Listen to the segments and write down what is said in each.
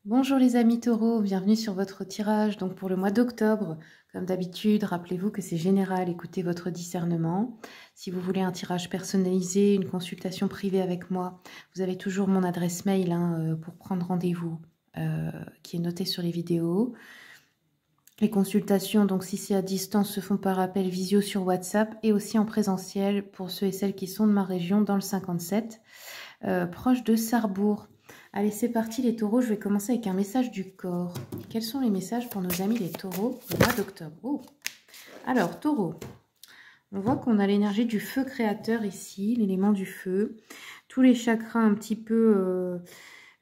Bonjour les amis taureaux, bienvenue sur votre tirage donc pour le mois d'octobre. Comme d'habitude, rappelez-vous que c'est général, écoutez votre discernement. Si vous voulez un tirage personnalisé, une consultation privée avec moi, vous avez toujours mon adresse mail pour prendre rendez-vous qui est notée sur les vidéos. Les consultations, donc si c'est à distance, se font par appel visio sur WhatsApp et aussi en présentiel pour ceux et celles qui sont de ma région dans le 57, proche de Sarrebourg. Allez, c'est parti les taureaux, je vais commencer avec un message du corps. Quels sont les messages pour nos amis les taureaux au mois d'octobre? Alors, taureau, on voit qu'on a l'énergie du feu créateur ici, l'élément du feu. Tous les chakras un petit peu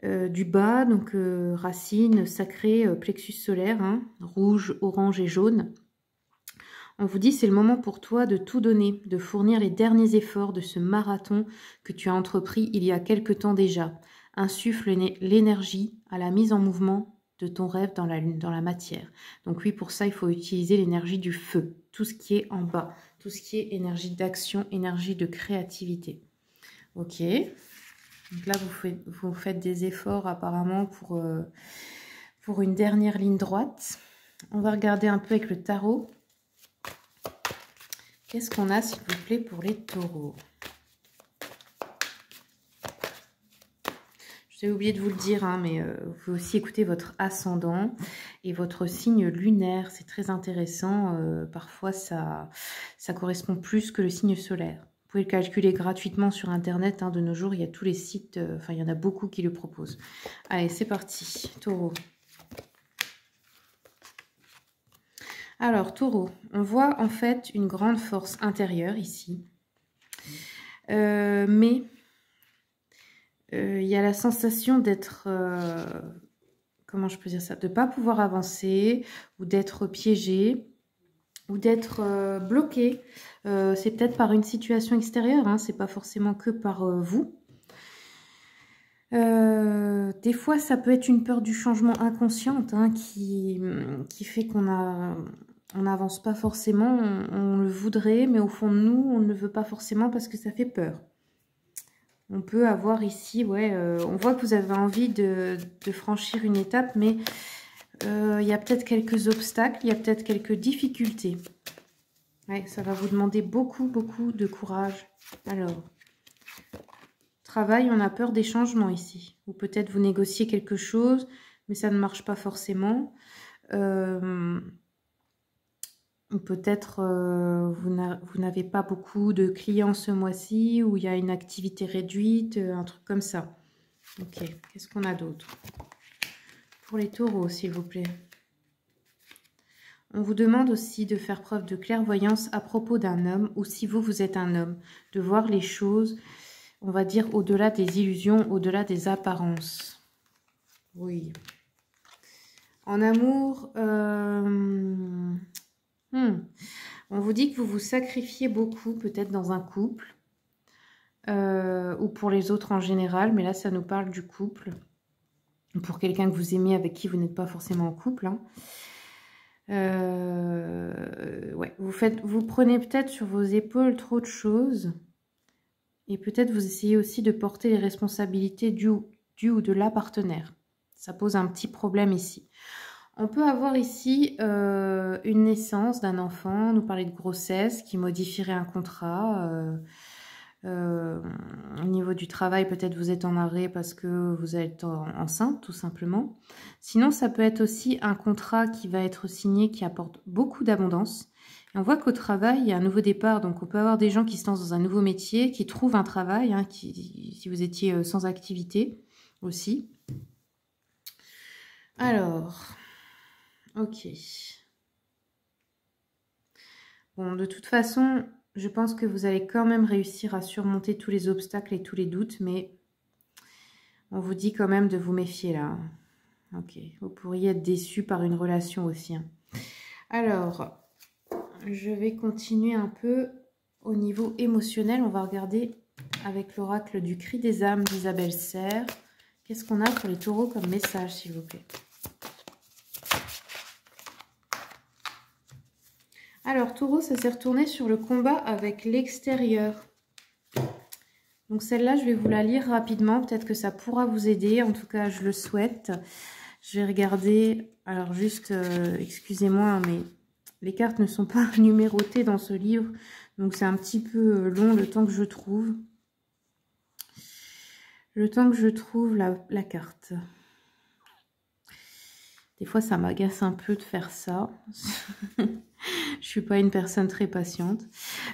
du bas, donc racines, sacrées, plexus solaire, rouge, orange et jaune. On vous dit c'est le moment pour toi de tout donner, de fournir les derniers efforts de ce marathon que tu as entrepris il y a quelque temps déjà. Insuffle l'énergie à la mise en mouvement de ton rêve dans la matière. Donc oui, pour ça, il faut utiliser l'énergie du feu, tout ce qui est en bas, tout ce qui est énergie d'action, énergie de créativité. Ok. Donc là, vous faites des efforts apparemment pour une dernière ligne droite. On va regarder un peu avec le tarot. Qu'est-ce qu'on a, s'il vous plaît, pour les taureaux? J'ai oublié de vous le dire, mais vous pouvez aussi écouter votre ascendant et votre signe lunaire. C'est très intéressant. Parfois, ça correspond plus que le signe solaire. Vous pouvez le calculer gratuitement sur Internet. De nos jours, il y a tous les sites. Enfin, il y en a beaucoup qui le proposent. Allez, c'est parti. Taureau. Alors, taureau, on voit en fait une grande force intérieure ici. Mais il y a la sensation d'être, comment je peux dire ça, de ne pas pouvoir avancer ou d'être piégé ou d'être bloqué. C'est peut-être par une situation extérieure, c'est pas forcément que par vous. Des fois, ça peut être une peur du changement inconsciente qui fait qu'on n'avance pas forcément. On le voudrait, mais au fond de nous, on ne le veut pas forcément parce que ça fait peur. On peut avoir ici, on voit que vous avez envie de franchir une étape, mais il y a peut-être quelques obstacles, il y a peut-être quelques difficultés. Ouais, ça va vous demander beaucoup de courage. Alors, travail, on a peur des changements ici. Ou peut-être vous négociez quelque chose, mais ça ne marche pas forcément. Ou peut-être vous n'avez pas beaucoup de clients ce mois-ci, ou il y a une activité réduite, un truc comme ça. Ok, qu'est-ce qu'on a d'autre? Pour les taureaux, s'il vous plaît. On vous demande aussi de faire preuve de clairvoyance à propos d'un homme, ou si vous êtes un homme, de voir les choses, on va dire, au-delà des illusions, au-delà des apparences. Oui. En amour, on vous dit que vous vous sacrifiez beaucoup, peut-être dans un couple, ou pour les autres en général, mais là, ça nous parle du couple. Pour quelqu'un que vous aimez, avec qui vous n'êtes pas forcément en couple. Vous prenez peut-être sur vos épaules trop de choses. Et peut-être vous essayez aussi de porter les responsabilités du ou de la partenaire. Ça pose un petit problème ici. On peut avoir ici une naissance d'un enfant, nous parler de grossesse qui modifierait un contrat. Au niveau du travail, peut-être vous êtes en arrêt parce que vous êtes enceinte, tout simplement. Sinon, ça peut être aussi un contrat qui va être signé qui apporte beaucoup d'abondance. Et on voit qu'au travail, il y a un nouveau départ. Donc, on peut avoir des gens qui se lancent dans un nouveau métier, qui trouvent un travail, si vous étiez sans activité aussi. Alors, ok. Bon, de toute façon, je pense que vous allez quand même réussir à surmonter tous les obstacles et tous les doutes, mais on vous dit quand même de vous méfier là. Ok, vous pourriez être déçu par une relation aussi. Alors, je vais continuer un peu au niveau émotionnel. On va regarder avec l'oracle du cri des âmes d'Isabelle Serre. Qu'est-ce qu'on a pour les taureaux comme message, s'il vous plaît? Alors, taureau, ça s'est retourné sur le combat avec l'extérieur. Donc, celle-là, je vais vous la lire rapidement. Peut-être que ça pourra vous aider. En tout cas, je le souhaite. Je vais regarder. Alors juste, excusez-moi, mais les cartes ne sont pas numérotées dans ce livre. Donc c'est un petit peu long le temps que je trouve. Le temps que je trouve la carte. Des fois, ça m'agace un peu de faire ça. Je suis pas une personne très patiente.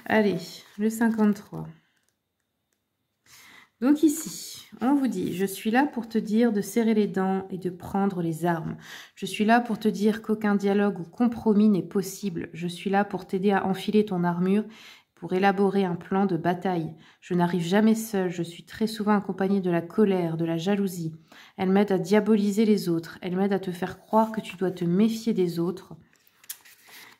Allez, le 53. Donc ici, on vous dit, je suis là pour te dire de serrer les dents et de prendre les armes. Je suis là pour te dire qu'aucun dialogue ou compromis n'est possible. Je suis là pour t'aider à enfiler ton armure, pour élaborer un plan de bataille. Je n'arrive jamais seule, je suis très souvent accompagnée de la colère, de la jalousie. Elle m'aide à diaboliser les autres, elle m'aide à te faire croire que tu dois te méfier des autres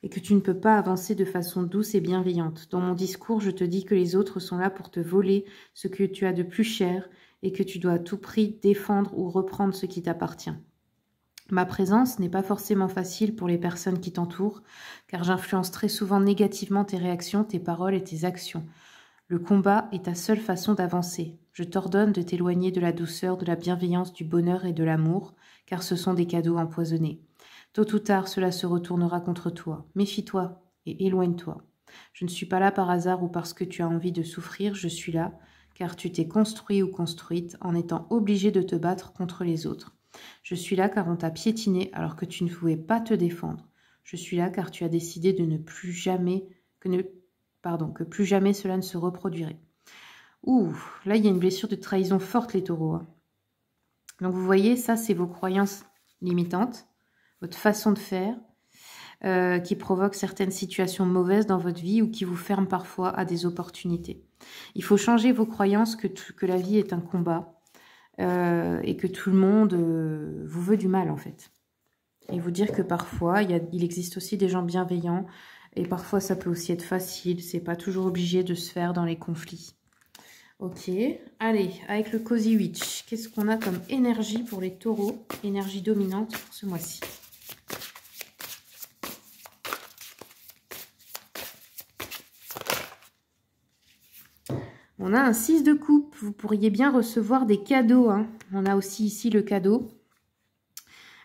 et que tu ne peux pas avancer de façon douce et bienveillante. Dans mon discours, je te dis que les autres sont là pour te voler ce que tu as de plus cher et que tu dois à tout prix défendre ou reprendre ce qui t'appartient. Ma présence n'est pas forcément facile pour les personnes qui t'entourent, car j'influence très souvent négativement tes réactions, tes paroles et tes actions. Le combat est ta seule façon d'avancer. Je t'ordonne de t'éloigner de la douceur, de la bienveillance, du bonheur et de l'amour, car ce sont des cadeaux empoisonnés. Tôt ou tard, cela se retournera contre toi. Méfie-toi et éloigne-toi. Je ne suis pas là par hasard ou parce que tu as envie de souffrir, je suis là, car tu t'es construit ou construite en étant obligé de te battre contre les autres. Je suis là car on t'a piétiné alors que tu ne pouvais pas te défendre. Je suis là car tu as décidé de ne plus jamais, que plus jamais cela ne se reproduirait. Ouh, là il y a une blessure de trahison forte les taureaux. Hein. Donc vous voyez, ça c'est vos croyances limitantes, votre façon de faire, qui provoque certaines situations mauvaises dans votre vie ou qui vous ferment parfois à des opportunités. Il faut changer vos croyances que la vie est un combat et que tout le monde vous veut du mal en fait. Et vous dire que parfois, il existe aussi des gens bienveillants et parfois ça peut aussi être facile, c'est pas toujours obligé de se faire dans les conflits. Ok, allez, avec le Cozy Witch, qu'est-ce qu'on a comme énergie pour les taureaux, énergie dominante pour ce mois-ci? On a un 6 de coupe, vous pourriez bien recevoir des cadeaux. Hein. On a aussi ici le cadeau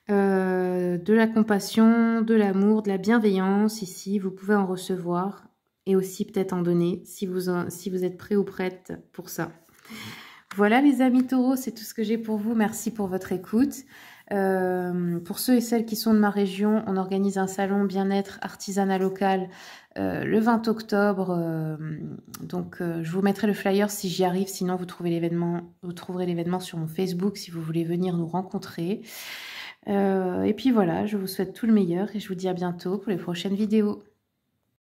de la compassion, de l'amour, de la bienveillance. Ici, vous pouvez en recevoir et aussi peut-être en donner si vous êtes prêt ou prête pour ça. Voilà les amis taureaux, c'est tout ce que j'ai pour vous. Merci pour votre écoute. Pour ceux et celles qui sont de ma région, on organise un salon bien-être artisanat local le 20 octobre. Je vous mettrai le flyer si j'y arrive. Sinon, vous trouverez l'événement sur mon Facebook si vous voulez venir nous rencontrer. Et puis voilà, je vous souhaite tout le meilleur et je vous dis à bientôt pour les prochaines vidéos.